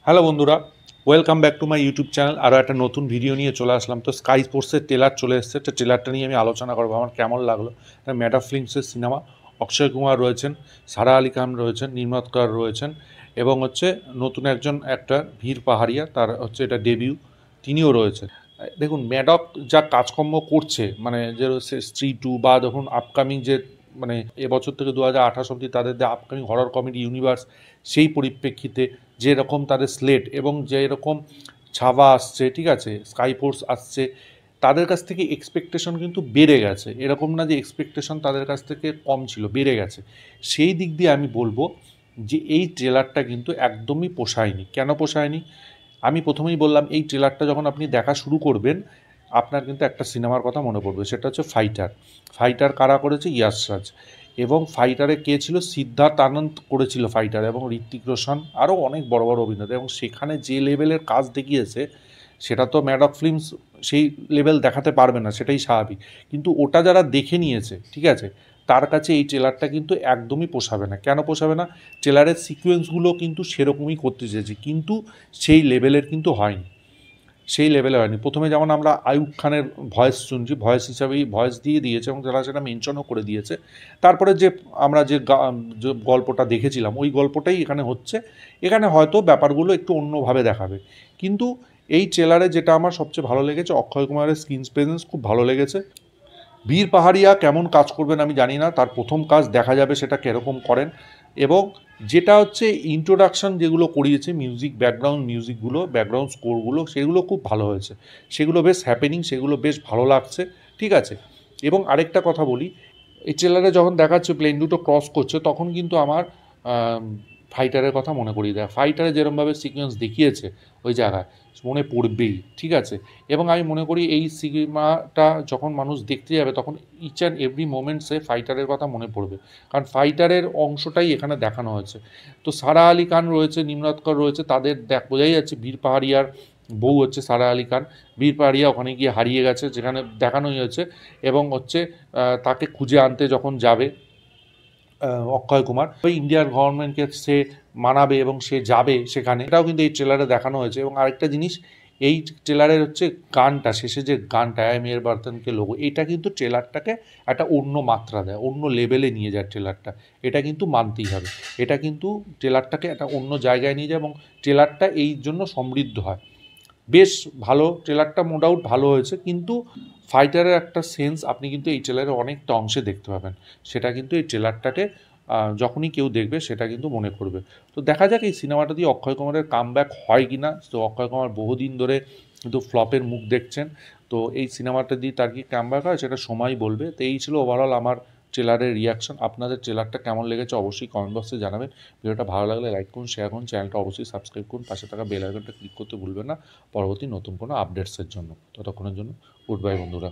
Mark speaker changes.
Speaker 1: Hello বন্ধুরা, welcome back to my YouTube channel. আরও একটা নতুন ভিডিও নিয়ে চলে আসলাম। তো স্কাই স্পোর্টসের ট্রেলার চলে এসেছে। তো ট্রেলারটা নিয়ে আমি আলোচনা করবো আমার কেমন লাগলো। এটা মেটা ফিল্মসের সিনেমা। অক্ষয় কুমার রয়েছেন, সারা আলি খান রয়েছেন, নির্মাতকার রয়েছেন এবং হচ্ছে নতুন একজন অ্যাক্টর ভীর পাহাড়িয়া, তার হচ্ছে এটা ডেবিউ, তিনিও রয়েছেন। দেখুন ম্যাডক যা কাজকর্ম করছে, মানে যে স্ত্রী টু বা দেখুন আপকামিং যে মানে এবছর থেকে 2028 অবধি তাদের যে আপকামিং হরর কমেডি ইউনিভার্স, সেই পরিপ্রেক্ষিতে যেরকম তাদের স্লেট এবং যেরকম ছাভা আসছে, ঠিক আছে, স্কাই ফোর্স আসছে, তাদের কাছ থেকে এক্সপেকটেশন কিন্তু বেড়ে গেছে। এরকম না যে এক্সপেকটেশন তাদের কাছ থেকে কম ছিল, বেড়ে গেছে। সেই দিক দিয়ে আমি বলবো যে এই ট্রেলারটা কিন্তু একদমই পোষায়নি। কেন পোষায়নি? আমি প্রথমেই বললাম, এই ট্রেলারটা যখন আপনি দেখা শুরু করবেন আপনার কিন্তু একটা সিনেমার কথা মনে পড়বে, সেটা হচ্ছে ফাইটার। ফাইটার কারা করেছে? ইয়াশ রাজ। এবং ফাইটারে কে ছিল? সিদ্ধার্থ আনন্দ করেছিল ফাইটার, এবং ঋত্বিক রোশন, আরও অনেক বড় বড় অভিনেতা। এবং সেখানে যে লেভেলের কাজ দেখিয়েছে সেটা তো ম্যাডক ফিল্মস সেই লেভেল দেখাতে পারবে না, সেটাই স্বাভাবিক। কিন্তু ওটা যারা দেখে নিয়েছে, ঠিক আছে, তার কাছে এই ট্রেলারটা কিন্তু একদমই পোষাবে না। কেন পোষাবে না? ট্রেলারের সিকোয়েন্সগুলো কিন্তু সেরকমই করতে চেয়েছে, কিন্তু সেই লেভেলের কিন্তু হয়নি, সেই লেভেলে হয়নি। প্রথমে যেমন আমরা আইয়ুব খানের ভয়েস শুনছি, ভয়েস হিসাবেই ভয়েস দিয়ে দিয়েছে এবং তারা সেটা মেনশনও করে দিয়েছে। তারপরে যে আমরা যে যে গল্পটা দেখেছিলাম ওই গল্পটাই এখানে হচ্ছে। এখানে হয়তো ব্যাপারগুলো একটু অন্যভাবে দেখাবে। কিন্তু এই ট্রেলারে যেটা আমার সবচেয়ে ভালো লেগেছে, অক্ষয় কুমারের স্ক্রিন প্রেজেন্স খুব ভালো লেগেছে। বীর পাহাড়িয়া কেমন কাজ করবেন আমি জানি না, তার প্রথম কাজ দেখা যাবে সেটা কীরকম করেন। এবং যেটা হচ্ছে ইন্ট্রোডাকশন যেগুলো করিয়েছে, মিউজিক ব্যাকগ্রাউন্ড মিউজিকগুলো, ব্যাকগ্রাউন্ড স্কোরগুলো, সেগুলো খুব ভালো হয়েছে, সেগুলো বেশ হ্যাপেনিং, সেগুলো বেশ ভালো লাগছে, ঠিক আছে। এবং আরেকটা কথা বলি, এই ট্রেলারে যখন দেখাচ্ছে প্লেন দুটো ক্রস করছে তখন কিন্তু আমার ফাইটারের কথা মনে করিয়ে দেয়। ফাইটারে যেরকমভাবে সিকোয়েন্স দেখিয়েছে ওই জায়গায় মনে পড়বেই, ঠিক আছে। এবং আমি মনে করি এই সিনেমাটা যখন মানুষ দেখতে যাবে তখন ইচ অ্যান্ড এভরি মোমেন্টসে ফাইটারের কথা মনে পড়বে, কারণ ফাইটারের অংশটাই এখানে দেখানো হয়েছে। তো সারা আলি খান রয়েছে, নিম্রাতকর রয়েছে, তাদের বোঝাই যাচ্ছে বীর পাহাড়িয়ার বউ হচ্ছে সারা আলি খান। বীর পাহাড়িয়া ওখানে গিয়ে হারিয়ে গেছে, যেখানে দেখানোই হয়েছে। এবং হচ্ছে তাকে খুঁজে আনতে যখন যাবে অক্ষয় কুমার, ওই ইন্ডিয়ার গভর্নমেন্টকে সে মানাবে এবং সে যাবে সেখানে, এটাও কিন্তু এই ট্রেলারে দেখানো হয়েছে। এবং আরেকটা জিনিস, এই ট্রেলারের হচ্ছে গানটা, শেষে যে গানটা আই এম এর বার্তনকে লোগো, এটা কিন্তু ট্রেলারটাকে একটা অন্য মাত্রা দেয়, অন্য লেভেলে নিয়ে যায় ট্রেলারটা। এটা কিন্তু মানতেই হবে, এটা কিন্তু ট্রেলারটাকে একটা অন্য জায়গায় নিয়ে যায় এবং ট্রেলারটা এই জন্য সমৃদ্ধ হয়। বেশ ভালো ট্রেলারটা, নো ডাউট ভালো হয়েছে, কিন্তু ফাইটারের একটা সেন্স আপনি কিন্তু এই ট্রেলারের অনেকটা অংশে দেখতে পাবেন। সেটা কিন্তু এই ট্রেলারটাকে যখনই কেউ দেখবে সেটা কিন্তু মনে করবে। তো দেখা যাক এই সিনেমাটা দিয়ে অক্ষয় কুমারের কামব্যাক হয় কি না। তো অক্ষয় কুমার বহুদিন ধরে কিন্তু ফ্লপের মুখ দেখছেন। তো এই সিনেমাটা দিয়ে তার কি কামব্যাক হয় সেটা সময়ই বলবে। তো এই ছিল ওভারঅল আমার ট্রেলারের রিয়াকশন। আপনাদের ট্রেলারটা কেমন লেগেছে অবশ্যই কমেন্ট বক্সে জানাবেন। ভিডিওটা ভালো লাগলে লাইক করুন, শেয়ার করুন, চ্যানেলটা অবশ্যই সাবস্ক্রাইব করুন, পাশে থাকা বেল আইকনটা ক্লিক করতে ভুলবেন না পরবর্তী নতুন কোনো আপডেটসের জন্য। ততক্ষণের জন্য গুড বাই বন্ধুরা।